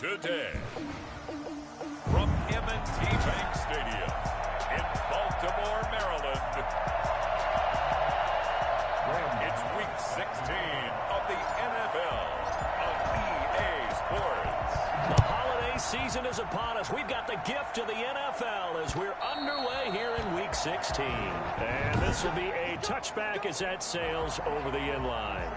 today. From M&T Bank Stadium in Baltimore, Maryland, it's Week 16 of the NFL on EA Sports. The holiday season is upon us. We've got the gift of the NFL as we're underway here in Week 16. And this will be a touchback as that sails over the end line.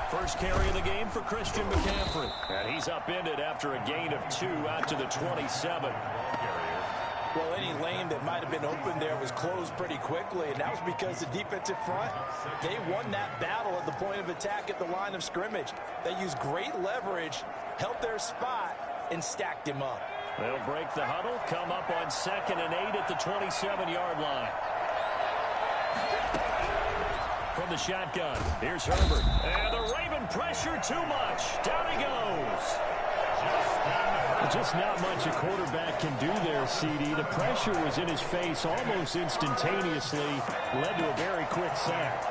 First carry of the game for Christian McCaffrey. And he's upended after a gain of 2 out to the 27. Well, any lane that might have been open there was closed pretty quickly, and that was because the defensive front, they won that battle at the point of attack at the line of scrimmage. They used great leverage, held their spot, and stacked him up. They'll break the huddle, come up on 2nd and 8 at the 27-yard line. From the shotgun, here's Herbert. And the Raven pressure too much. Down he goes. Just not much a quarterback can do there, CD. The pressure was in his face almost instantaneously. Led to a very quick sack.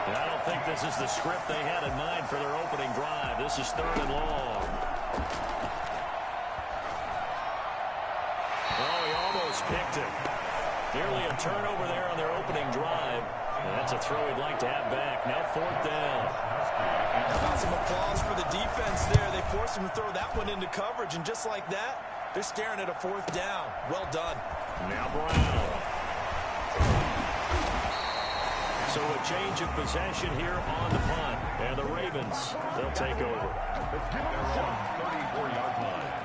And I don't think this is the script they had in mind for their opening drive. This is 3rd and long. Oh, he almost picked it. Nearly a turnover there on their opening drive. And that's a throw he'd like to have back. Now 4th down. Got some applause for the defense there. They forced him to throw that one into coverage, and just like that, they're staring at a 4th down. Well done. Now Brown. So a change of possession here on the punt. And the Ravens, they'll take over. 34-yard line.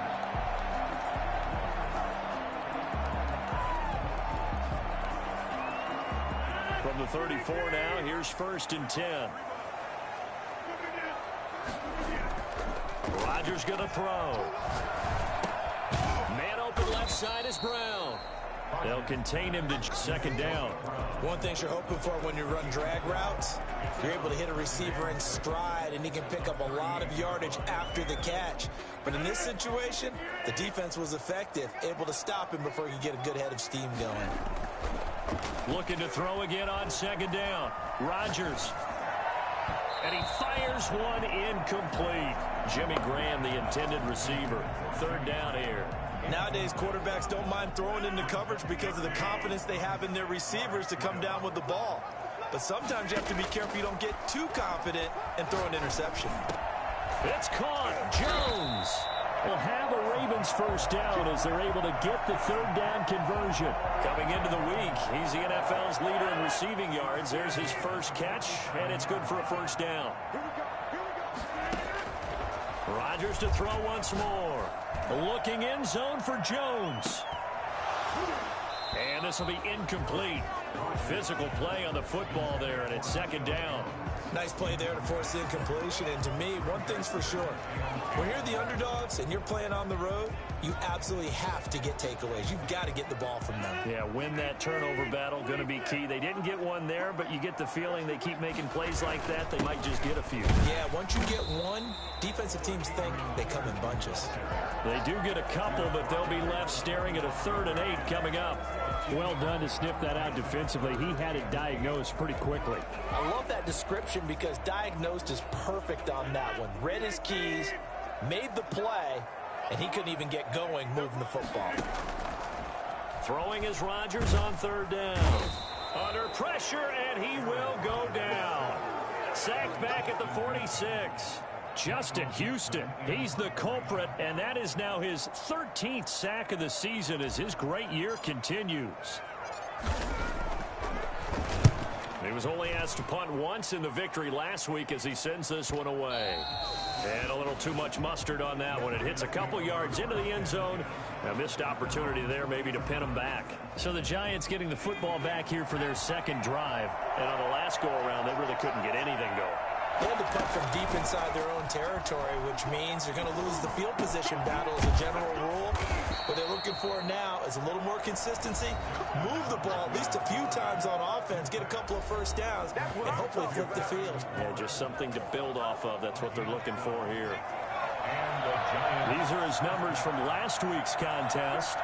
From the 34 now, here's 1st and 10. Rodgers going to throw. Man open left side is Brown. They'll contain him to 2nd down. One thing you're hoping for when you run drag routes, you're able to hit a receiver in stride, and he can pick up a lot of yardage after the catch. But in this situation, the defense was effective, able to stop him before he could get a good head of steam going. Looking to throw again on 2nd down. Rodgers. And he fires one incomplete. Jimmy Graham, the intended receiver. 3rd down here. Nowadays, quarterbacks don't mind throwing into coverage because of the confidence they have in their receivers to come down with the ball. But sometimes you have to be careful you don't get too confident and throw an interception. It's caught. Jones will have a Ravens 1st down as they're able to get the 3rd down conversion. Coming into the week, he's the NFL's leader in receiving yards. There's his first catch, and it's good for a 1st down. Rodgers to throw once more. Looking end zone for Jones. And this will be incomplete. Physical play on the football there, and it's 2nd down. Nice play there to force the incompletion. And to me, one thing's for sure. When you're the underdogs and you're playing on the road, you absolutely have to get takeaways. You've got to get the ball from them. Yeah, win that turnover battle, going to be key. They didn't get one there, but you get the feeling they keep making plays like that, they might just get a few. Yeah, once you get one, defensive teams think they come in bunches. They do get a couple, but they'll be left staring at a 3rd and 8 coming up. Well done to sniff that out defensively. He had it diagnosed pretty quickly. I love that description because diagnosed is perfect on that one. Read his keys, made the play, and he couldn't even get going moving the football. Throwing is Rodgers on 3rd down. Under pressure, and he will go down. Sacked back at the 46. Justin Houston, he's the culprit, and that is now his 13th sack of the season as his great year continues. He was only asked to punt once in the victory last week as he sends this one away. And a little too much mustard on that one. It hits a couple yards into the end zone. A missed opportunity there maybe to pin him back. So the Giants getting the football back here for their 2nd drive. And on the last go-around, they really couldn't get anything going. They had to punt from deep inside their own territory, which means they're going to lose the field position battle as a general rule. What they're looking for now is a little more consistency, move the ball at least a few times on offense, get a couple of 1st downs, and hopefully flip the field. Yeah, just something to build off of. That's what they're looking for here. These are his numbers from last week's contest.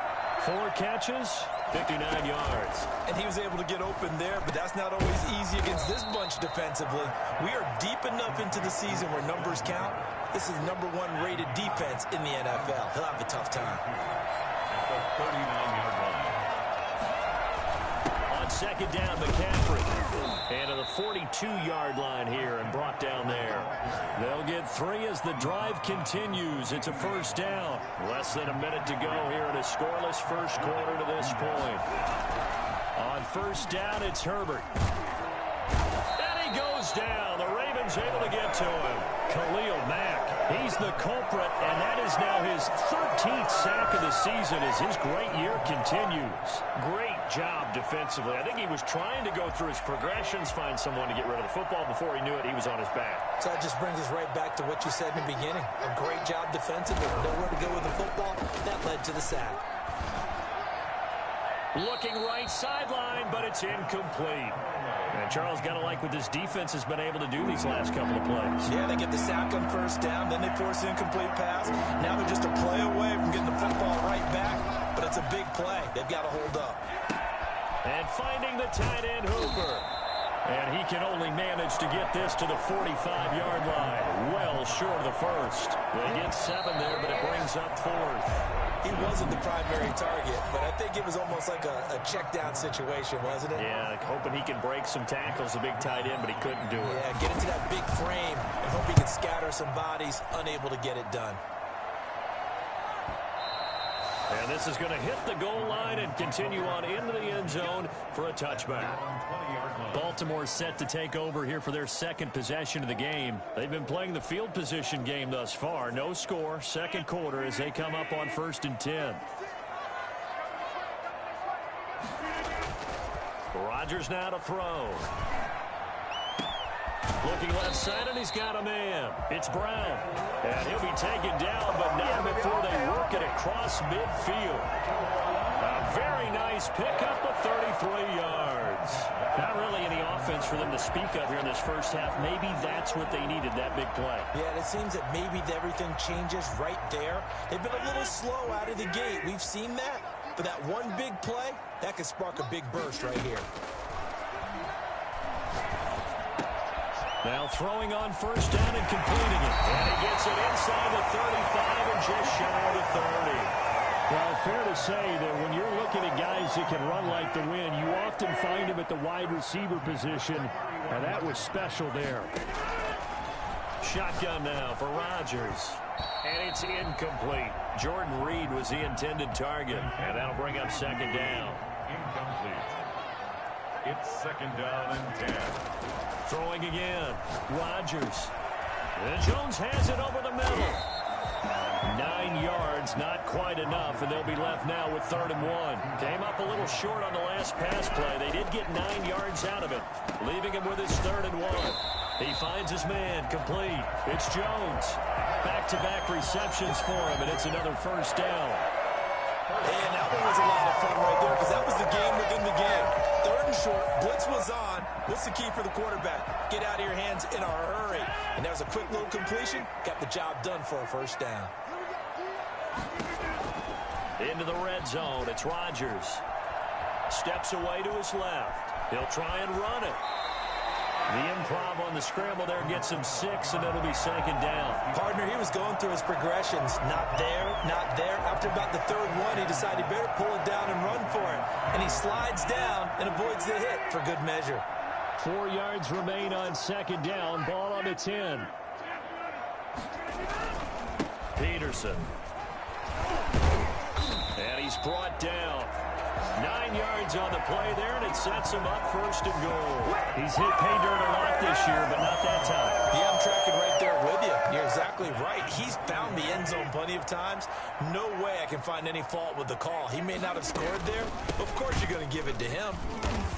4 catches, 59 yards. And he was able to get open there, but that's not always easy against this bunch defensively. We are deep enough into the season where numbers count. This is #1 rated defense in the NFL. He'll have a tough time. At the 39-yard line. On second down, McCaffrey. And to the 42-yard line here and brought down there. They'll get 3 as the drive continues. It's a first down. Less than a minute to go here in a scoreless first quarter to this point. On first down, it's Herbert. And he goes down. The Ravens able to get to him. Khalil Mack. He's the culprit, and that is now his 13th sack of the season as his great year continues. Great job defensively. I think he was trying to go through his progressions, find someone to get rid of the football. Before he knew it, he was on his back. So that just brings us right back to what you said in the beginning. A great job defensively. Nowhere to go with the football. That led to the sack. Looking right sideline, but it's incomplete. And Charles, got to like what this defense has been able to do these last couple of plays. Yeah, they get the sack on first down, then they force an incomplete pass. Now they're just a play away from getting the football right back, but it's a big play. They've got to hold up. And finding the tight end, Hooper. And he can only manage to get this to the 45-yard line. Well short of the first. They get 7 there, but it brings up 4th. He wasn't the primary target, but I think it was almost like a check-down situation, wasn't it? Yeah, hoping he can break some tackles, a big tight end, but he couldn't do it. Yeah, get into that big frame and hope he can scatter some bodies, unable to get it done. And this is going to hit the goal line and continue on into the end zone for a touchback. Baltimore set to take over here for their second possession of the game. They've been playing the field position game thus far. No score, second quarter as they come up on 1st and 10. Rodgers now to throw. Looking left side, and he's got a man. It's Brown. And he'll be taken down, but not before they work it across midfield. A very nice pickup of 33 yards. Not really any offense for them to speak of here in this first half. Maybe that's what they needed, that big play. Yeah, and it seems that maybe everything changes right there. They've been a little slow out of the gate. We've seen that. But that one big play, that could spark a big burst right here. Now throwing on first down and completing it. And he gets it inside the 35 and just shy of the 30. Well, fair to say that when you're looking at guys that can run like the wind, you often find them at the wide receiver position, and that was special there. Shotgun now for Rodgers. And it's incomplete. Jordan Reed was the intended target, and that'll bring up second down. Incomplete. It's 2nd down and 10. Throwing again. Rodgers. And Jones has it over the middle. 9 yards, not quite enough, and they'll be left now with 3rd and 1. Came up a little short on the last pass play. They did get 9 yards out of it, leaving him with his 3rd and 1. He finds his man, complete. It's Jones. Back-to-back receptions for him, and it's another first down. And that one was a lot of fun right there because that was the game within the game. 3rd and short, blitz was on. What's the key for the quarterback? Get out of your hands in a hurry. And that was a quick little completion. Got the job done for a first down. Into the red zone, it's Rodgers. Steps away to his left. He'll try and run it. The improv on the scramble there gets him 6, and it'll be 2nd down. Partner, he was going through his progressions. Not there, not there. After about the 3rd one, he decided he better pull it down and run for it. And he slides down and avoids the hit for good measure. 4 yards remain on 2nd down. Ball on the 10. Peterson. And he's brought down. 9 yards on the play there, and it sets him up 1st and goal. He's hit pay dirt a lot this year, but not that time. Yeah, I'm tracking right there with you. You're exactly right. He's found the end zone plenty of times. No way I can find any fault with the call. He may not have scored there, but of course you're going to give it to him.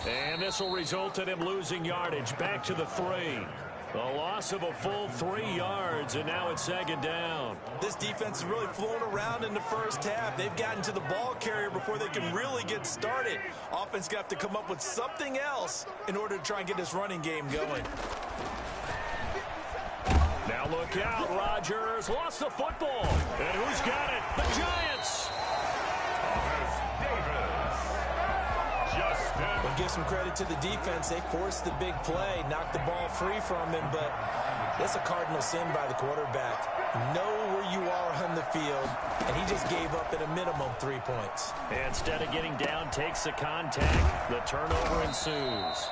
And this will result in him losing yardage back to the 3. A loss of a full 3 yards, and now it's 2nd down. This defense has really flown around in the first half. They've gotten to the ball carrier before they can really get started. Offense got to come up with something else in order to try and get this running game going. Now look out, Rodgers lost the football. And who's got it? The Giants. give some credit to the defense. They forced the big play, knocked the ball free from him, but that's a cardinal sin by the quarterback. Know where you are on the field, and he just gave up at a minimum 3 points. Instead of getting down, takes the contact. The turnover ensues.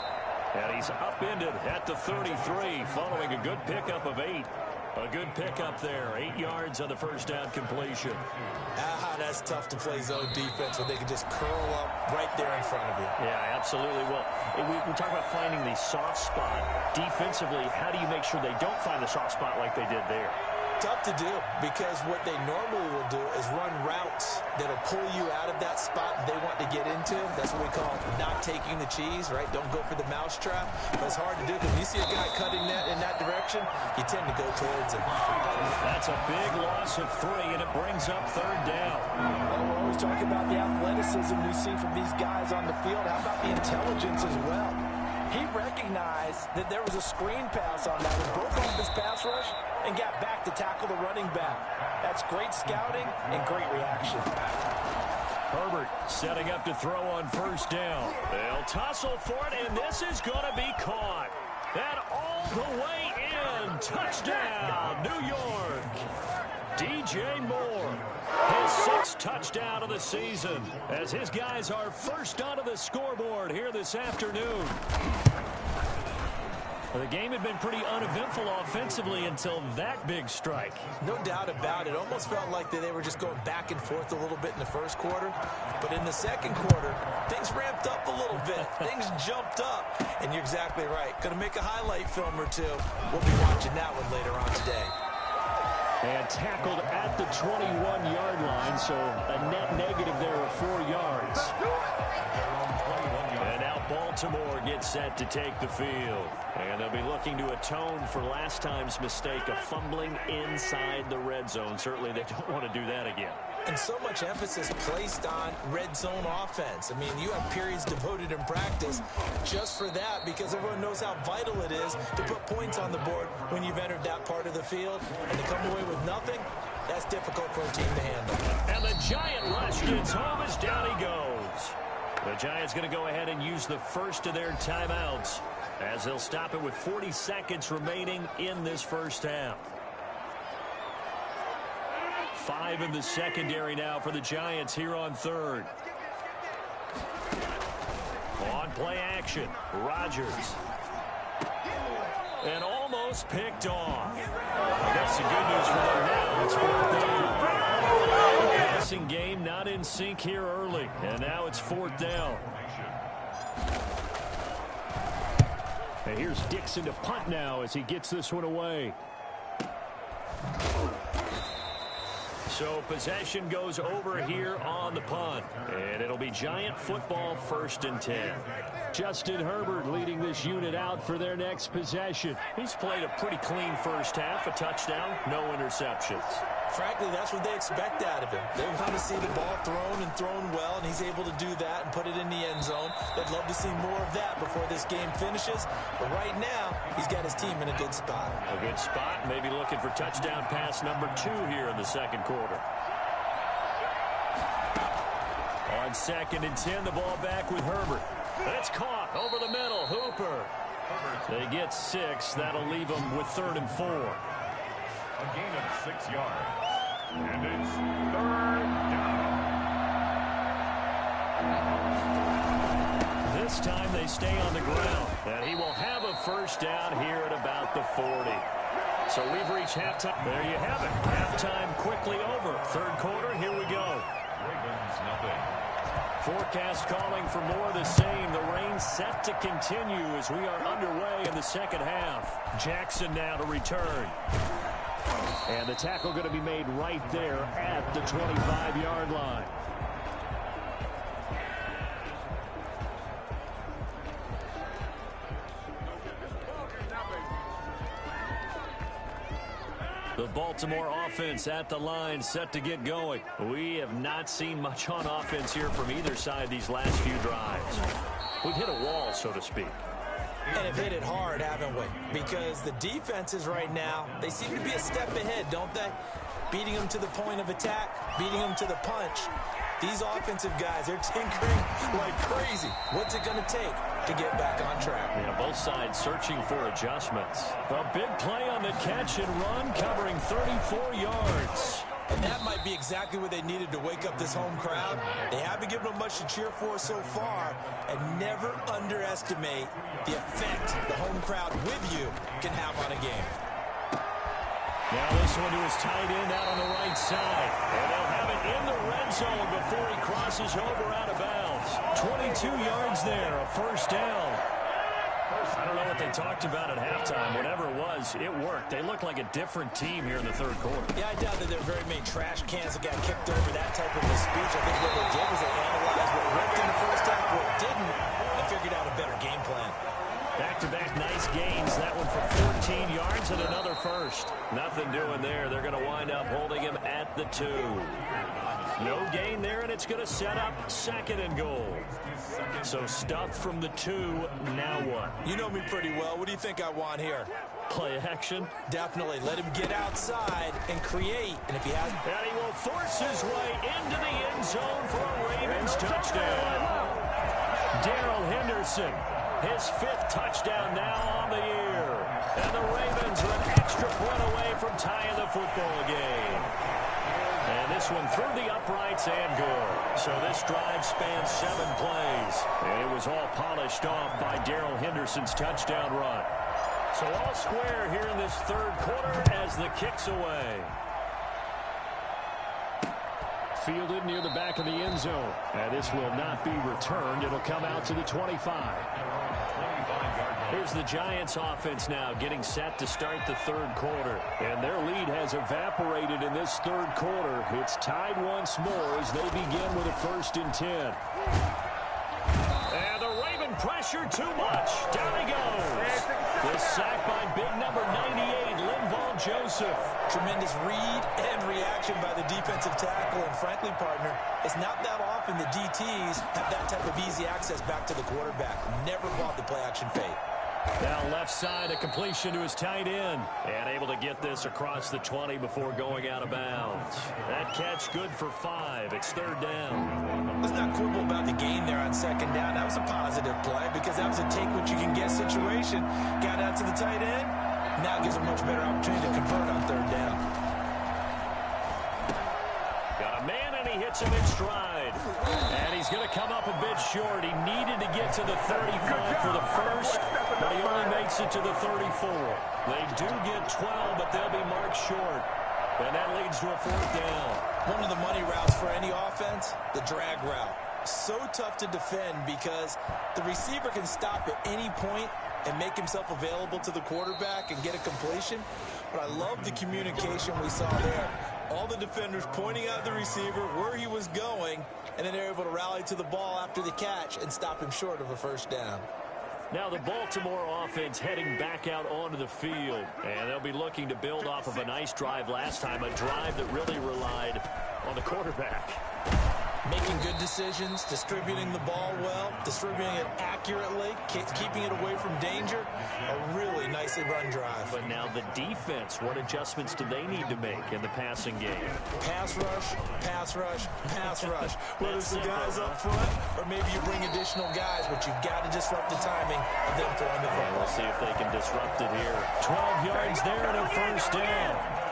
And he's upended at the 33, following a good pickup of 8. A good pickup there. 8 yards on the first down completion. That's tough to play zone defense when they can just curl up right there in front of you. Yeah, absolutely. Well, we talk about finding the soft spot. Defensively, how do you make sure they don't find the soft spot like they did there? Tough to do, because what they normally will do is run routes that'll pull you out of that spot they want to get into. That's what we call not taking the cheese, right? Don't go for the mousetrap. But it's hard to do because when you see a guy cutting that in that direction, you tend to go towards him. That's a big loss of 3, and it brings up 3rd down. Well, we're always talking about the athleticism we see from these guys on the field. How about the intelligence as well? He recognized that there was a screen pass on that and broke off his pass rush and got back to tackle the running back. That's great scouting and great reaction. Herbert setting up to throw on 1st down. They'll tussle for it, and this is going to be caught. And all the way in. Touchdown, New York. DJ Moore, his 6th touchdown of the season, as his guys are first onto the scoreboard here this afternoon. The game had been pretty uneventful offensively until that big strike. No doubt about it. Almost felt like they were just going back and forth a little bit in the first quarter. But in the second quarter, things ramped up a little bit. Things jumped up. And you're exactly right. Going to make a highlight film or two. We'll be watching that one later on today. And tackled at the 21-yard line, so a net negative there of 4 yards. And now Baltimore gets set to take the field. And they'll be looking to atone for last time's mistake of fumbling inside the red zone. Certainly they don't want to do that again. And so much emphasis placed on red zone offense. I mean, you have periods devoted in practice just for that, because everyone knows how vital it is to put points on the board when you've entered that part of the field. And to come away with nothing, that's difficult for a team to handle. And the Giant rush gets home as down he goes. The Giants going to go ahead and use the first of their timeouts, as they'll stop it with 40 seconds remaining in this first half. 5 in the secondary now for the Giants here on 3rd. On play action, Rodgers. And almost picked off. I guess the good news for them now, it's 4th down. The passing game not in sync here early, and now it's 4th down. And here's Dixon to punt now as he gets this one away. So possession goes over here on the punt. And it'll be Giant football 1st and 10. Justin Herbert leading this unit out for their next possession. He's played a pretty clean first half, a touchdown, no interceptions. Frankly, that's what they expect out of him. They want to see the ball thrown and thrown well, and he's able to do that and put it in the end zone. They'd love to see more of that before this game finishes. But right now, he's got his team in a good spot. A good spot, maybe looking for touchdown pass number 2 here in the second quarter. On 2nd and 10, the ball back with Herbert. It's caught over the middle. Hooper. They get 6. That'll leave them with 3rd and 4. A gain of 6 yards. And it's 3rd down. This time they stay on the ground. And he will have a first down here at about the 40. So we've reached halftime. There you have it. Halftime quickly over. 3rd quarter, here we go. Ravens nothing. Forecast calling for more of the same. The rain set to continue as we are underway in the second half. Jackson now to return. And the tackle going to be made right there at the 25-yard line. The Baltimore offense at the line, set to get going. We have not seen much on offense here from either side these last few drives. We've hit a wall, so to speak. And have hit it hard, haven't we? Because the defenses right now, they seem to be a step ahead, don't they? Beating them to the point of attack, beating them to the punch. These offensive guys, they're tinkering like crazy. What's it going to take to get back on track? Yeah, both sides searching for adjustments. A big play on the catch and run, covering 34 yards. And that might be exactly what they needed to wake up this home crowd. They haven't given them much to cheer for so far. And never underestimate the effect the home crowd with you can have on a game. Now this one to his tight end out on the right side. And they'll have it in the red zone before he crosses over out of bounds. 22 yards there, a first down. I don't know what they talked about at halftime. Whatever it was, it worked. They looked like a different team here in the third quarter. Yeah, I doubt that there are very many trash cans that got kicked over that type of a speech. I think what they did was they analyzed what worked in the first half, what didn't, and figured out a better game plan. Back-to-back nice gains. That one for 14 yards and another first. Nothing doing there. They're going to wind up holding him at the 2. No gain there, and it's going to set up second and goal. So stuffed from the 2. Now what? You know me pretty well. What do you think I want here? Play action? Definitely. Let him get outside and create. And if he has... And he will force his way into the end zone for a Ravens touchdown. Darrell Henderson. His 5th touchdown now on the year. And the Ravens are an extra point away from tying the football game. And this one through the uprights and good. So this drive spans 7 plays. And it was all polished off by Darrell Henderson's touchdown run. So all square here in this third quarter as the kick's away. Fielded near the back of the end zone. And this will not be returned. It'll come out to the 25. Here's the Giants offense now getting set to start the third quarter. And their lead has evaporated in this third quarter. It's tied once more as they begin with a 1st and 10. And the Raven pressure too much. Down he goes. The sack by big number 98, Linval Joseph. Tremendous read and reaction by the defensive tackle. And frankly, partner, it's not that often the DTs have that type of easy access back to the quarterback. Never bought the play-action fade. Now left side, a completion to his tight end. And able to get this across the 20 before going out of bounds. That catch good for 5. It's 3rd down. Let's not quibble about the gain there on 2nd down. That was a positive play because that was a take-what-you-can-get situation. Got out to the tight end. Now gives a much better opportunity to convert on 3rd down. Got a man, and he hits him in stride. And he's going to come up a bit short. He needed to get to the 35 for the first, but he only makes it to the 34. They do get 12, but they'll be marked short. And that leads to a 4th down. One of the money routes for any offense, the drag route. So tough to defend because the receiver can stop at any point and make himself available to the quarterback and get a completion. But I love the communication we saw there. All the defenders pointing out the receiver, where he was going, and then they're able to rally to the ball after the catch and stop him short of a 1st down. Now the Baltimore offense heading back out onto the field. And they'll be looking to build off of a nice drive last time, a drive that really relied on the quarterback. Making good decisions, distributing the ball well, distributing it accurately, keeping it away from danger. A really nicely run drive. But now the defense, what adjustments do they need to make in the passing game? Pass rush, pass rush, pass rush. Whether it's the guys up front or maybe you bring additional guys, but you've got to disrupt the timing of them throwing the football. We'll see if they can disrupt it here. 12 yards there and a 1st down.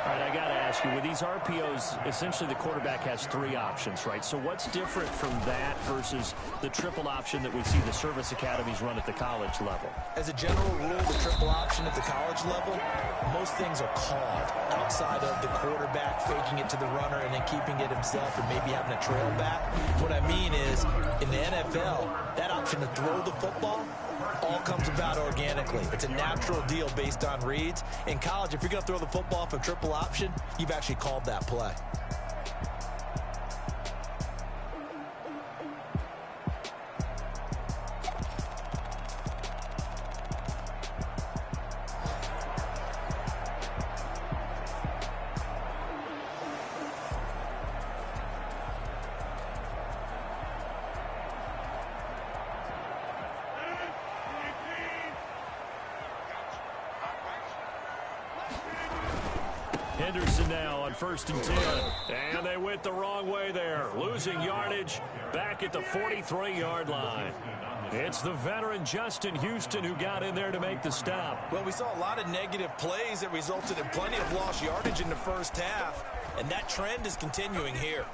All right, I got to ask you, with these RPOs, essentially the quarterback has 3 options, right? So what's different from that versus the triple option that we see the service academies run at the college level? As a general rule, the triple option at the college level, most things are called outside of the quarterback faking it to the runner and then keeping it himself and maybe having a trail back. What I mean is, in the NFL, that option to throw the football all comes about organically. It's a natural deal based on reads. In college, if you're going to throw the football for triple option, you've actually called that play. Henderson now on on 1st and 10. And they went the wrong way there, losing yardage back at the 43-yard line. It's the veteran Justin Houston who got in there to make the stop. Well, we saw a lot of negative plays that resulted in plenty of lost yardage in the first half, and that trend is continuing here.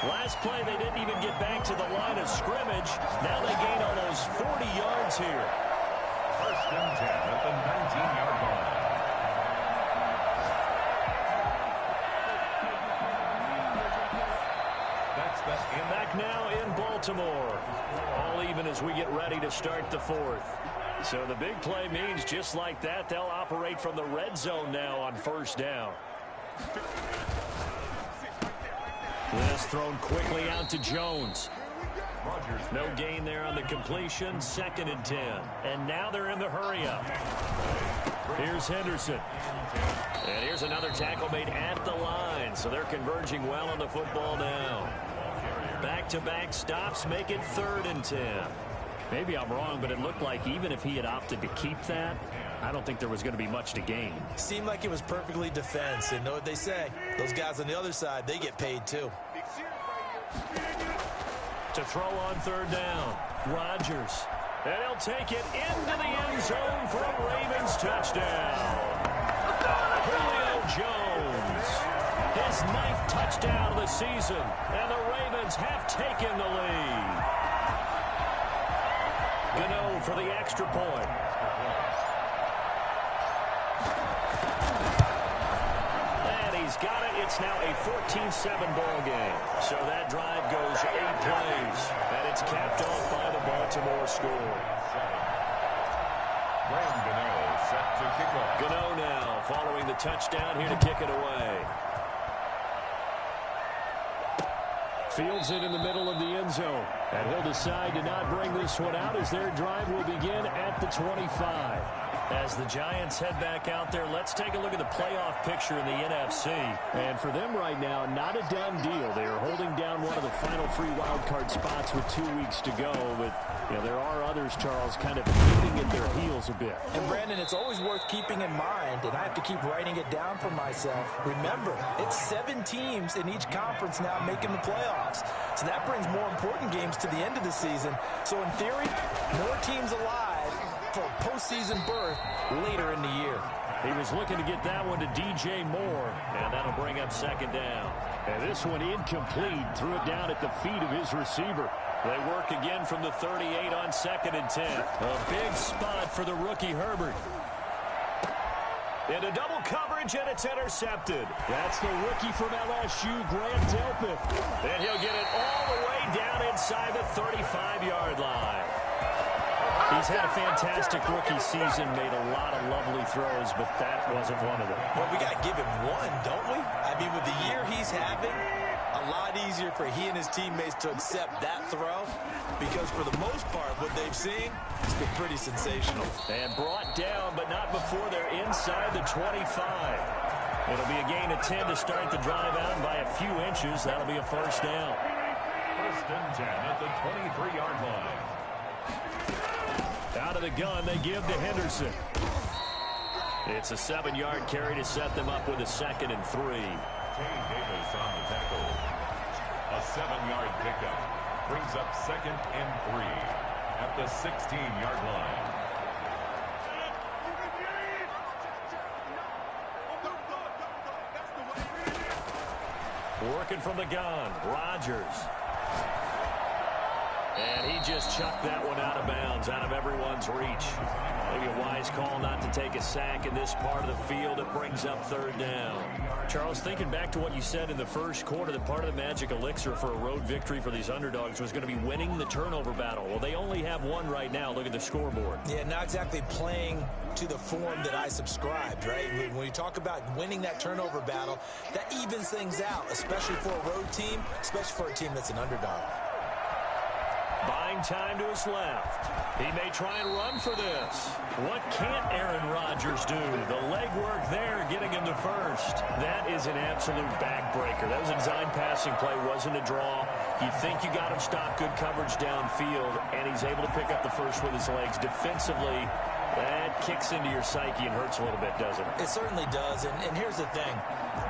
Last play, they didn't even get back to the line of scrimmage. Now they gain almost 40 yards here. 1st and 10 at the 19-yard line. Back now in Baltimore. All even as we get ready to start the 4th. So the big play means just like that, they'll operate from the red zone now on 1st down. This thrown quickly out to Jones. No gain there on the completion. 2nd and 10. And now they're in the hurry-up. Here's Henderson. And here's another tackle made at the line. So they're converging well on the football now. Back-to-back stops make it 3rd and 10. Maybe I'm wrong, but it looked like even if he had opted to keep that, I don't think there was going to be much to gain. Seemed like it was perfectly defense, and know what they say. Those guys on the other side, they get paid too. To throw on 3rd down, Rodgers. And he'll take it into the end zone for a Ravens touchdown. Julio Jones. His 9th touchdown of the season, and the Ravens have taken the lead. Gano for the extra point. And he's got it. It's now a 14-7 ball game. So that drive goes 8 plays, and it's capped off by the Baltimore score. Gano set to kick off. Gano now following the touchdown here to kick it away. Fields it in the middle of the end zone. And he'll decide to not bring this one out as their drive will begin at the 25. As the Giants head back out there, let's take a look at the playoff picture in the NFC. And for them right now, not a done deal. They are holding down one of the final 3 wild card spots with 2 weeks to go. But you know, there are others, Charles, kind of keeping at their heels a bit. And, Brandon, it's always worth keeping in mind, and I have to keep writing it down for myself. Remember, it's 7 teams in each conference now making the playoffs. So that brings more important games to the end of the season. So, in theory, more teams alive for a postseason berth later in the year. He was looking to get that one to DJ Moore, and that'll bring up 2nd down. And this one incomplete. Threw it down at the feet of his receiver. They work again from the 38 on 2nd and 10. A big spot for the rookie Herbert. Into double coverage, and it's intercepted. That's the rookie from LSU, Grant Delpit. And he'll get it all the way down inside the 35-yard line. He's had a fantastic rookie season, made a lot of lovely throws, but that wasn't one of them. Well, we got to give him one, don't we? I mean, with the year he's having, a lot easier for he and his teammates to accept that throw because for the most part, what they've seen has been pretty sensational. And brought down, but not before they're inside the 25. It'll be a gain of 10 to start the drive out by a few inches. That'll be a 1st down. 1st and 10 at the 23-yard line. Out of the gun, they give to Henderson. It's a 7-yard carry to set them up with a 2nd and 3. Kane Davis on the tackle. A 7-yard pickup brings up 2nd and 3 at the 16-yard line. Working from the gun, Rodgers. And he just chucked that one out of bounds, out of everyone's reach. Maybe a wise call not to take a sack in this part of the field. It brings up 3rd down. Charles, thinking back to what you said in the first quarter, that part of the magic elixir for a road victory for these underdogs was going to be winning the turnover battle. Well, they only have one right now. Look at the scoreboard. Yeah, not exactly playing to the form that I subscribed, right? When you talk about winning that turnover battle, that evens things out, especially for a road team, especially for a team that's an underdog. Buying time to his left. He may try and run for this. What can't Aaron Rodgers do? The legwork there getting him to first. That is an absolute backbreaker. That was a design passing play, wasn't a draw. You think you got him stopped, good coverage downfield, and he's able to pick up the first with his legs. Defensively, That kicks into your psyche and hurts a little bit, doesn't it? It certainly does, and here's the thing.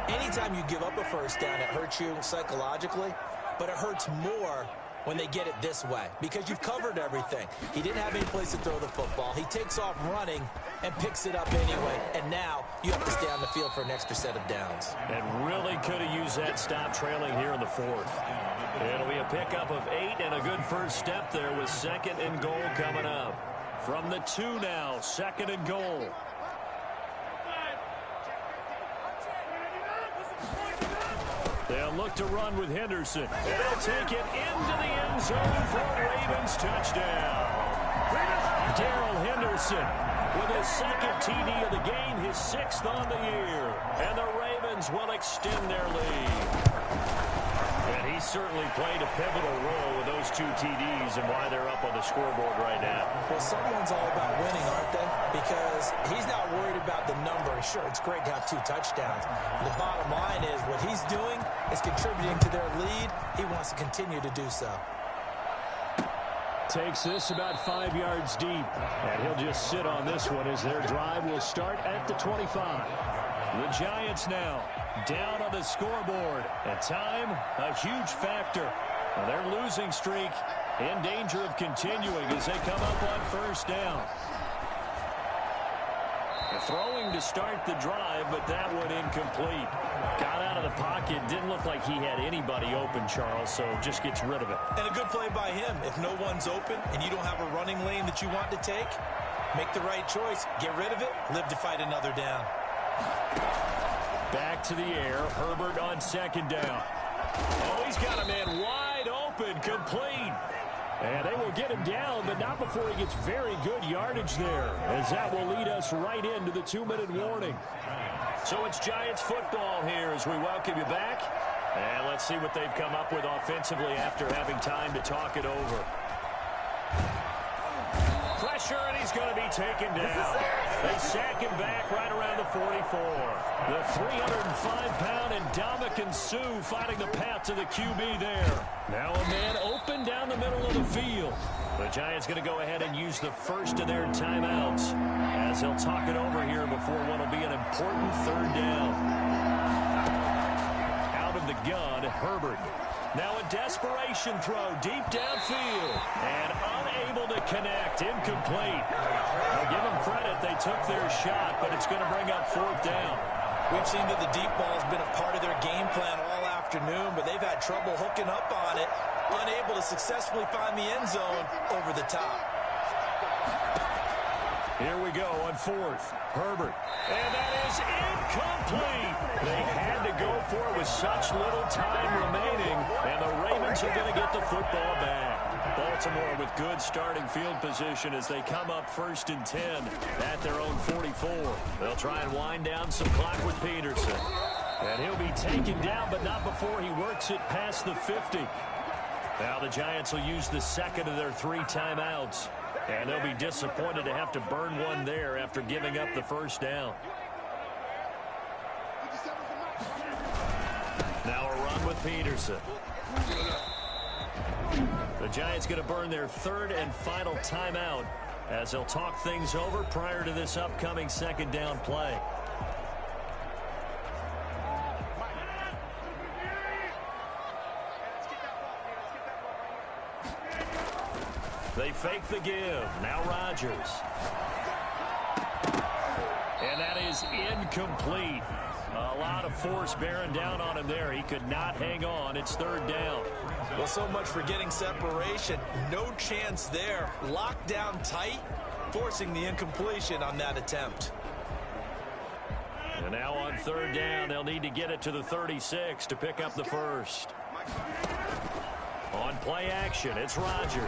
Anytime you give up a first down, it hurts you psychologically, but it hurts more when they get it this way because you've covered everything. He didn't have any place to throw the football. He takes off running and picks it up anyway, and now you have to stay on the field for an extra set of downs. And really could have used that stop trailing here in the fourth. It'll be a pickup of 8 and a good first step there with 2nd and goal coming up. From the 2 now, 2nd and goal. They'll look to run with Henderson. And they'll take it into the end zone for a Ravens touchdown. Darrell Henderson with his 2nd TD of the game, his 6th on the year. And the Ravens will extend their lead. And he certainly played a pivotal role with those 2 TDs and why they're up on the scoreboard right now. Well, someone's all about winning, aren't they? Because he's not worried about the number. Sure, it's great to have 2 touchdowns. The bottom line is what he's doing is contributing to their lead. He wants to continue to do so. Takes this about 5 yards deep. And he'll just sit on this one as their drive will start at the 25. The Giants now down on the scoreboard. And time, a huge factor. Now their losing streak in danger of continuing as they come up on first down. Throwing to start the drive, but that one incomplete. Got out of the pocket. Didn't look like he had anybody open, Charles, so just gets rid of it. And a good play by him. If no one's open and you don't have a running lane that you want to take, make the right choice. Get rid of it. Live to fight another down. Back to the air. Herbert on 2nd down. Oh, he's got a man wide open, complete. And they will get him down, but not before he gets very good yardage there, as that will lead us right into the 2-minute warning. So it's Giants football here as we welcome you back. And let's see what they've come up with offensively after having time to talk it over. Pressure, and he's going to be taken down. They sack him back right around the 44. The 305-pound Ndamukong Suh finding the path to the QB there. Now a man open down the middle of the field. The Giants going to go ahead and use the first of their timeouts as they'll talk it over here before what will be an important 3rd down. Out of the gun, Herbert. Now a desperation throw deep downfield and unable to connect. Incomplete. I'll give them credit. They took their shot, but it's going to bring up 4th down. We've seen that the deep ball has been a part of their game plan all afternoon, but they've had trouble hooking up on it, unable to successfully find the end zone over the top. Here we go on 4th. Herbert. And that is incomplete. They had to go for it with such little time remaining, and the Ravens are going to get the football back. Baltimore with good starting field position as they come up 1st and 10 at their own 44. They'll try and wind down some clock with Peterson. And he'll be taken down, but not before he works it past the 50. Now the Giants will use the 2nd of their 3 timeouts. And they'll be disappointed to have to burn one there after giving up the 1st down. Now a run with Peterson. The Giants going to burn their 3rd and final timeout as they'll talk things over prior to this upcoming 2nd down play. They fake the give. Now Rodgers. And that is incomplete. A lot of force bearing down on him there. He could not hang on. It's 3rd down. Well, so much for getting separation. No chance there. Locked down tight, forcing the incompletion on that attempt. And now on 3rd down, they'll need to get it to the 36 to pick up the 1st. On play action, it's Rodgers.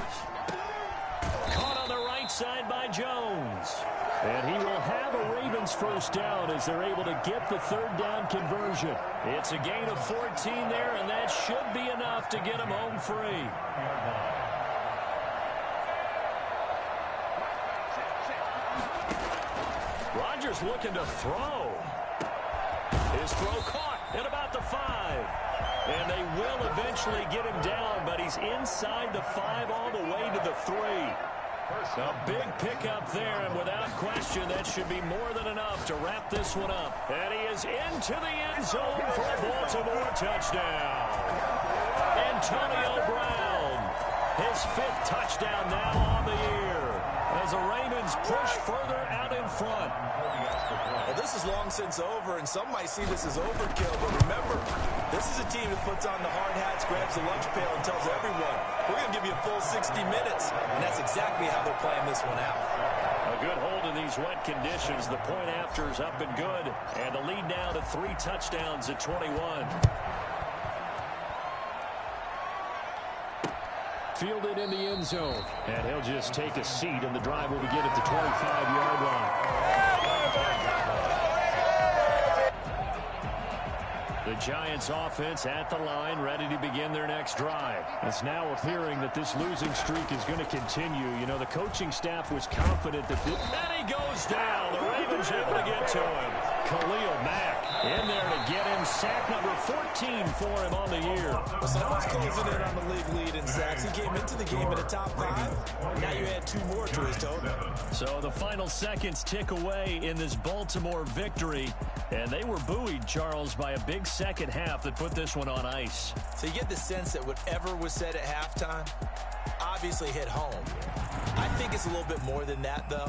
Caught on the right side by Jones. And he will have a Ravens 1st down as they're able to get the 3rd down conversion. It's a gain of 14 there, and that should be enough to get him home free. Rodgers looking to throw. His throw caught at about the 5. And they will eventually get him down, but he's inside the 5 all the way to the 3. A big pickup there, and without question, that should be more than enough to wrap this one up. And he is into the end zone for a Baltimore touchdown. Antonio Brown, his 5th touchdown now on the year, as the Ravens push further out in front. Well, this is long since over, and some might see this as overkill, but remember, this is a team that puts on the hard hats, grabs the lunch pail, and tells everyone, we're going to give you a full 60 minutes, and that's exactly how they're playing this one out. A good hold in these wet conditions. The point after is up and good, and the lead now to 3 touchdowns at 21. Fielded in the end zone, and he'll just take a seat, and the drive will begin at the 25-yard line. The Giants offense at the line, ready to begin their next drive. It's now appearing that this losing streak is going to continue. You know, the coaching staff was confident that this... And he goes down. The Ravens able to get to him. Khalil Mack in there to get him. Sack number 14 for him on the year. Well, someone's closing in on the league lead in sacks. He came into the game in the top 5. Now you add 2 more to his total. So the final seconds tick away in this Baltimore victory. And they were buoyed, Charles, by a big second half that put this one on ice. So you get the sense that whatever was said at halftime obviously hit home. I think it's a little bit more than that, though.